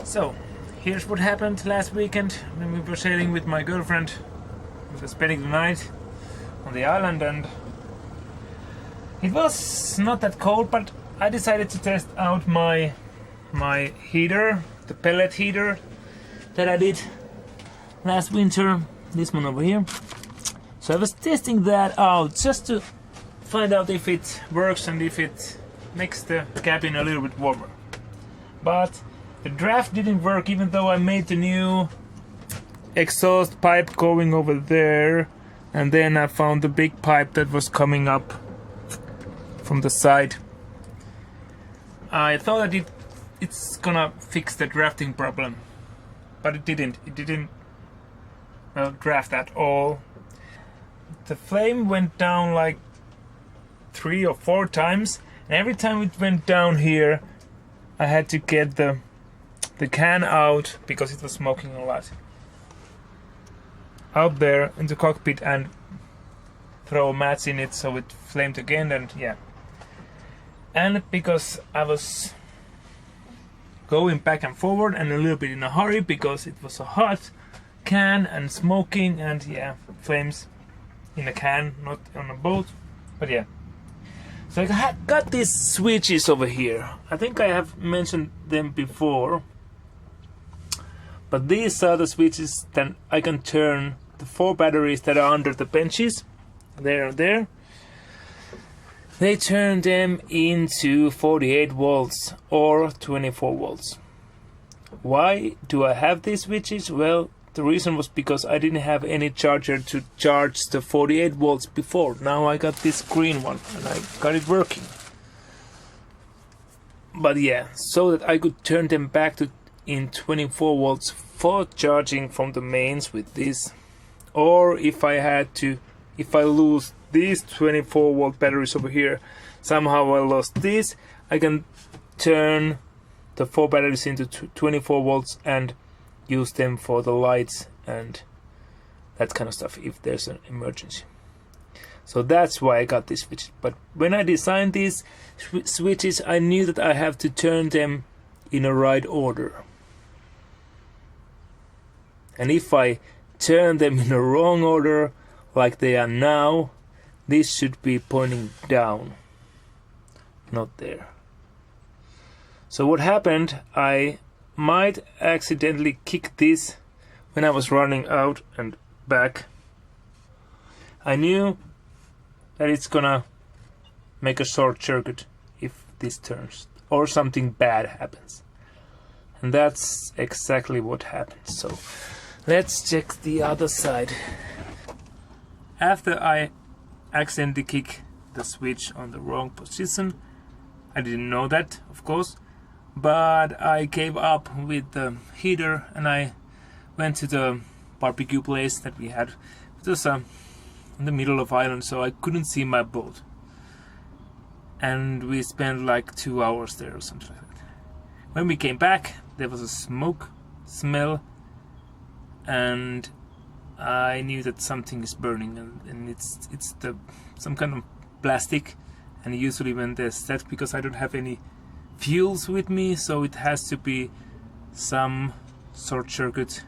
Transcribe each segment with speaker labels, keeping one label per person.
Speaker 1: So, here's what happened last weekend when we were sailing with my girlfriend. We were spending the night on the island, and it was not that cold, but I decided to test out my heater, the pellet heater that I did last winter, this one over here. So I was testing that out just to find out if it works and if it makes the cabin a little bit warmer. But the draft didn't work, even though I made the new exhaust pipe going over there, and then I found the big pipe that was coming up from the side. I thought that it's gonna fix the drafting problem, but it didn't. It didn't draft at all. The flame went down like 3 or 4 times, and every time it went down here, I had to get the can out because it was smoking a lot. Out there in the cockpit and throw a match in it so it flamed again, and yeah. And because I was going back and forward and a little bit in a hurry because it was a hot can and smoking, and yeah, flames in a can, not on a boat, but yeah. So I got these switches over here. I think I have mentioned them before, but these are the switches that I can turn the 4 batteries that are under the benches, there. They turn them into 48 volts or 24 volts. Why do I have these switches? Well, the reason was because I didn't have any charger to charge the 48 volts before. Now I got this green one and I got it working. But yeah, so that I could turn them back to in 24 volts for charging from the mains with this. Or if I lose these 24 volt batteries over here, somehow I lost this, I can turn the 4 batteries into 24 volts and use them for the lights and that kind of stuff if there's an emergency. So that's why I got this switch. But when I designed these switches, I knew that I have to turn them in a right order. And if I turn them in a wrong order, like they are now, this should be pointing down, not there. So what happened, I might accidentally kick this when I was running out and back. I knew that it's gonna make a short circuit if this turns or something bad happens, and that's exactly what happened. So let's check the other side. After I accidentally kicked the switch on the wrong position, I didn't know that, of course, but I gave up with the heater and I went to the barbecue place that we had. It was in the middle of island, so I couldn't see my boat, and we spent like 2 hours there or something like that. When we came back, there was a smoke smell, and I knew that something is burning, and it's some kind of plastic. And usually when there's that, because I don't have any fuels with me, so it has to be some short circuit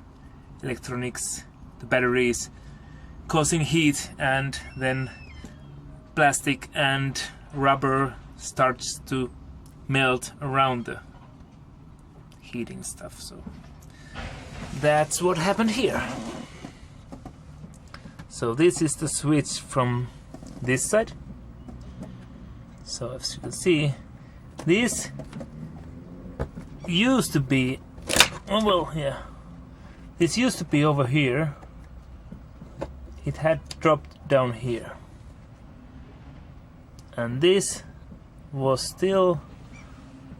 Speaker 1: electronics, the batteries causing heat, and then plastic and rubber starts to melt around the heating stuff. So that's what happened here. So this is the switch from this side. So as you can see, this used to be, oh well, yeah, this used to be over here. It had dropped down here, and this was still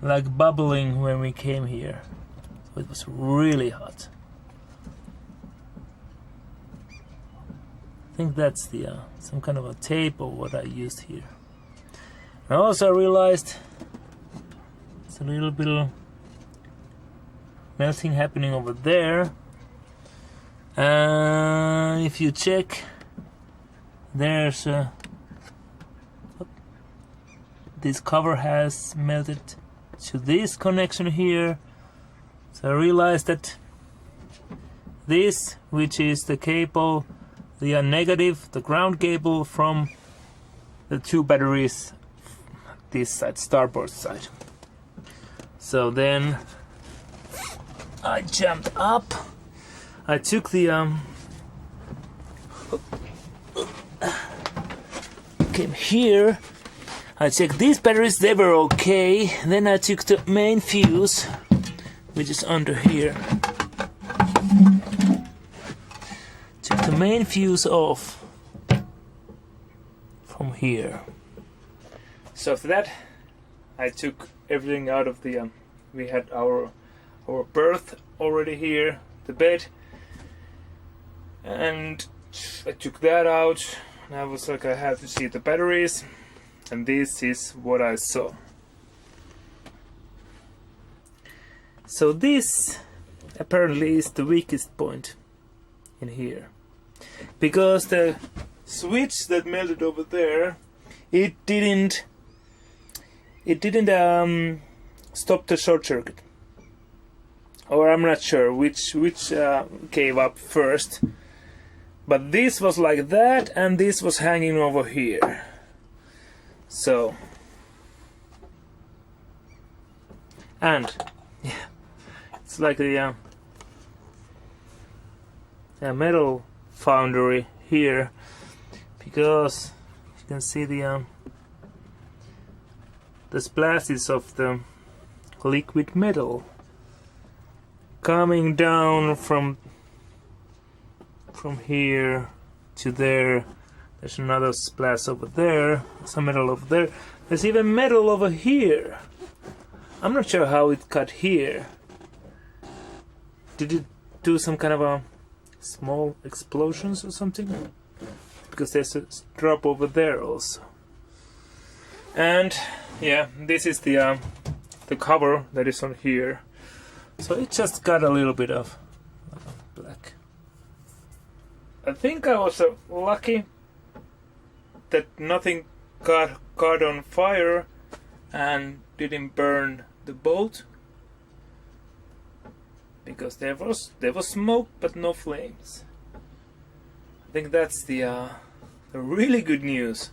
Speaker 1: like bubbling when we came here, so it was really hot. I think that's the some kind of a tape or what I used here. I also realized it's a little bit of melting happening over there. If you check, there's this cover has melted to this connection here, So I realized that this, which is the cable, the negative, the ground cable from the two batteries, this side, starboard side. So then I jumped up. I took the came here. I checked these batteries, they were okay. Then I took the main fuse, which is under here. Took the main fuse off from here. So after that, I took everything out of the. We had our berth already here, the bed, and I took that out. And I was like, I had to see the batteries, and this is what I saw. So this apparently is the weakest point in here, because the switch that melted over there, it didn't stop the short circuit, or I'm not sure which gave up first, but this was like that, and this was hanging over here. So, and yeah, it's like a metal foundry here, because you can see the splashes of the liquid metal coming down from here to there. There's another splash over there, some metal over there. There's even metal over here. I'm not sure how it cut here. Did it do some kind of a small explosions or something? Because there's a drop over there also. And yeah, this is the cover that is on here. So it just got a little bit of black. I think I was lucky that nothing got on fire and didn't burn the boat, because there was smoke but no flames. I think that's the really good news.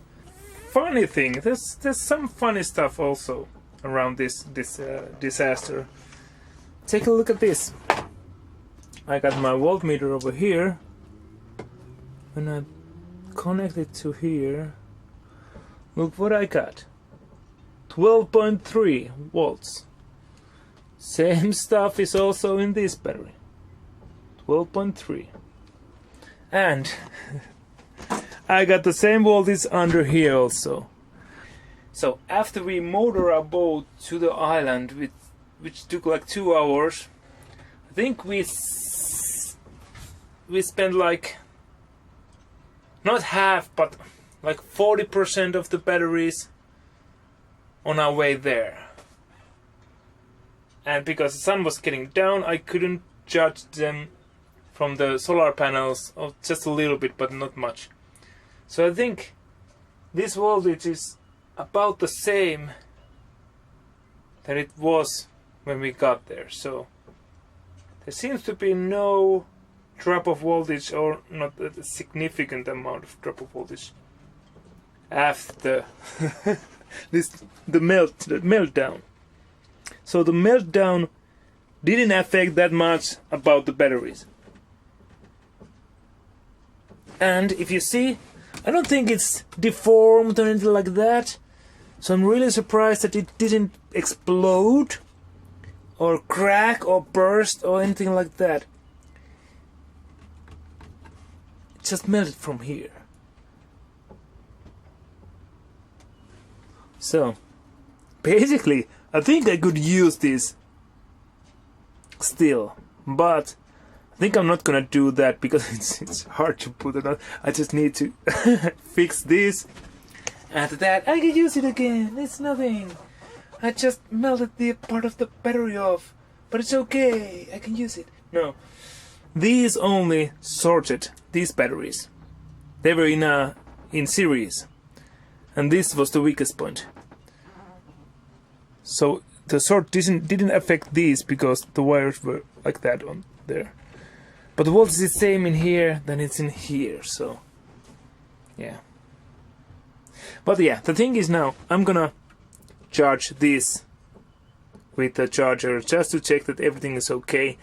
Speaker 1: Funny thing, there's some funny stuff also around this disaster. Take a look at this. I got my voltmeter over here. When I connect it to here, look what I got. 12.3 volts. Same stuff is also in this battery. 12.3. And I got the same voltage under here also. So after we motor our boat to the island, which took like 2 hours, I think we spent like, not half, but like 40% of the batteries on our way there. And because the sun was getting down, I couldn't judge them from the solar panels, of just a little bit, but not much. So I think this voltage is about the same that it was when we got there. So there seems to be no drop of voltage, or not a significant amount of drop of voltage after the meltdown. So the meltdown didn't affect that much about the batteries. And if you see, I don't think it's deformed or anything like that. So I'm really surprised that it didn't explode or crack or burst or anything like that. It just melted from here. So basically, I think I could use this still, but I think I'm not gonna do that because it's hard to put it on. I just need to fix this. After that, I can use it again. It's nothing. I just melted the part of the battery off, but it's okay. I can use it. No, these only sorted these batteries. They were in series, and this was the weakest point. So the short didn't affect these because the wires were like that on there. But the voltage is the same in here than it's in here, so yeah. But yeah, the thing is now I'm gonna charge this with the charger just to check that everything is okay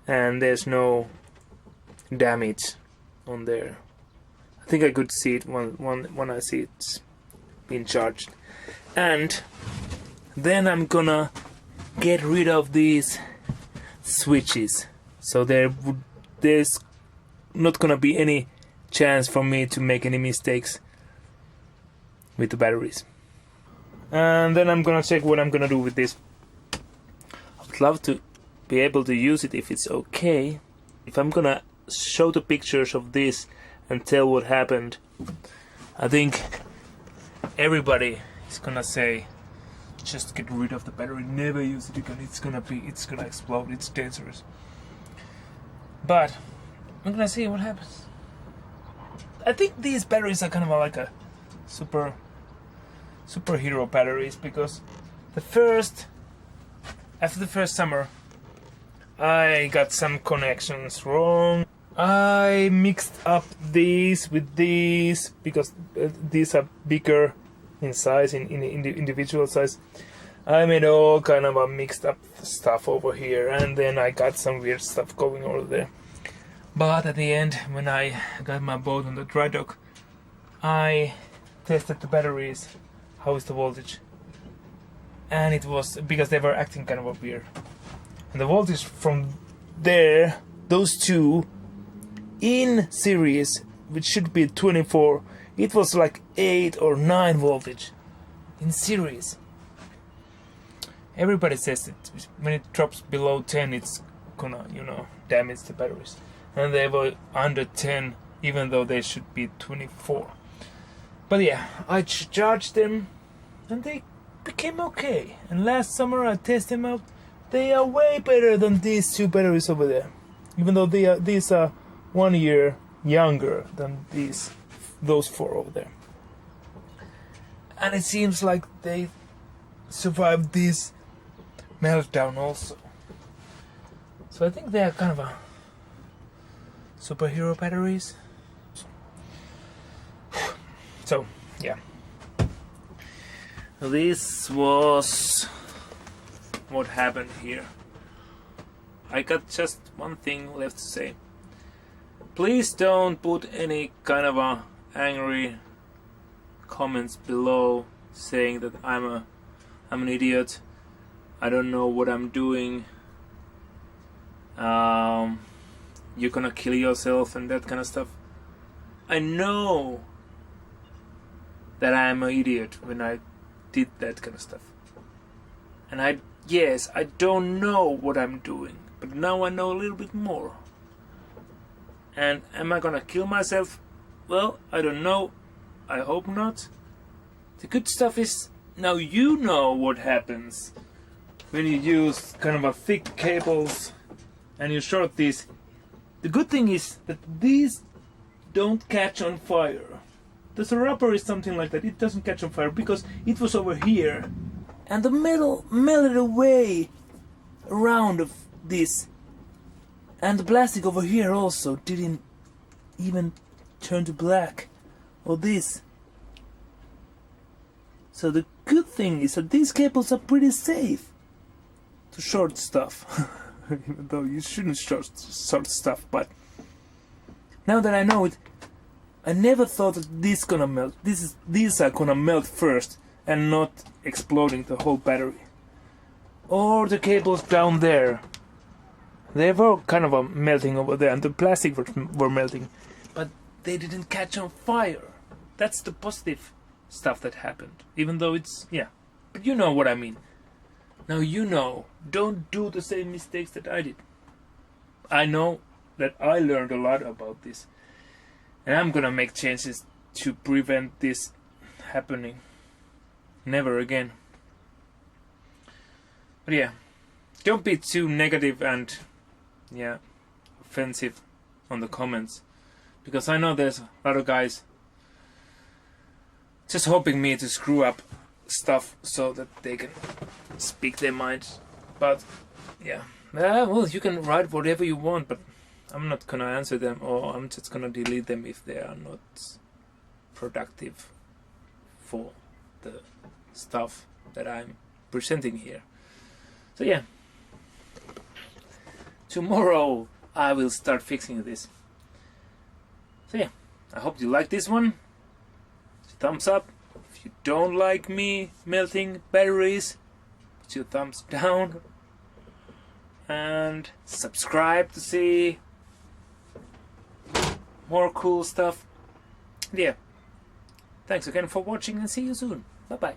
Speaker 1: and there's no damage on there. I think I could see it when I see it's been charged. And then I'm gonna get rid of these switches, so there's not gonna be any chance for me to make any mistakes with the batteries. And then I'm gonna check what I'm gonna do with this. I would love to be able to use it if it's okay. If I'm gonna show the pictures of this and tell what happened, I think everybody is gonna say, just get rid of the battery, never use it again, it's gonna explode, it's dangerous. But I'm gonna see what happens. I think these batteries are kind of like a superhero batteries, because after the first summer I got some connections wrong. I mixed up these with these because these are bigger in size, in individual size. I made all kind of a mixed up stuff over here, and then I got some weird stuff going over there. But at the end, when I got my boat on the dry dock, I tested the batteries, how is the voltage, and it was, because they were acting kind of weird, and the voltage from there, those two in series, which should be 24, it was like 8 or 9 voltage in series. Everybody says that when it drops below 10 it's gonna, damage the batteries, and they were under 10 even though they should be 24. But yeah, I charged them and they became okay, and last summer I tested them out. They are way better than these two batteries over there, even though these are 1 year younger than those 4 over there. And it seems like they survived this meltdown also. So I think they are kind of a superhero batteries. So yeah, this was what happened here. I got just one thing left to say. Please don't put any kind of a angry comments below saying that I'm an idiot, I don't know what I'm doing, you're gonna kill yourself and that kind of stuff. I know that I'm an idiot when I did that kind of stuff, and I don't know what I'm doing, but now I know a little bit more. And am I gonna kill myself? Well, I don't know. I hope not. The good stuff is, now you know what happens when you use kind of a thick cables and you short these. The good thing is that these don't catch on fire. The rubber is something like that. It doesn't catch on fire because it was over here, and the metal melted away around of this. And the plastic over here also didn't even turn to black, or this. So the good thing is that these cables are pretty safe to short stuff. Even though you shouldn't short stuff, but now that I know it, I never thought that this gonna melt. These are gonna melt first and not exploding the whole battery. Or the cables down there. They were kind of melting over there, and the plastic were melting, but they didn't catch on fire. That's the positive stuff that happened, even though it's, but you know what I mean. Now you know, don't do the same mistakes that I did. I know that I learned a lot about this, and I'm gonna make changes to prevent this happening. Never again. But yeah, don't be too negative and offensive on the comments, because I know there's a lot of guys just hoping me to screw up stuff so that they can speak their minds. But yeah, well, you can write whatever you want, but I'm not gonna answer them, or I'm just gonna delete them if they are not productive for the stuff that I'm presenting here. So yeah, tomorrow I will start fixing this. So yeah, I hope you like this one. Thumbs up. If you don't like me melting batteries, put your thumbs down. And subscribe to see more cool stuff. Yeah. Thanks again for watching and see you soon. Bye bye.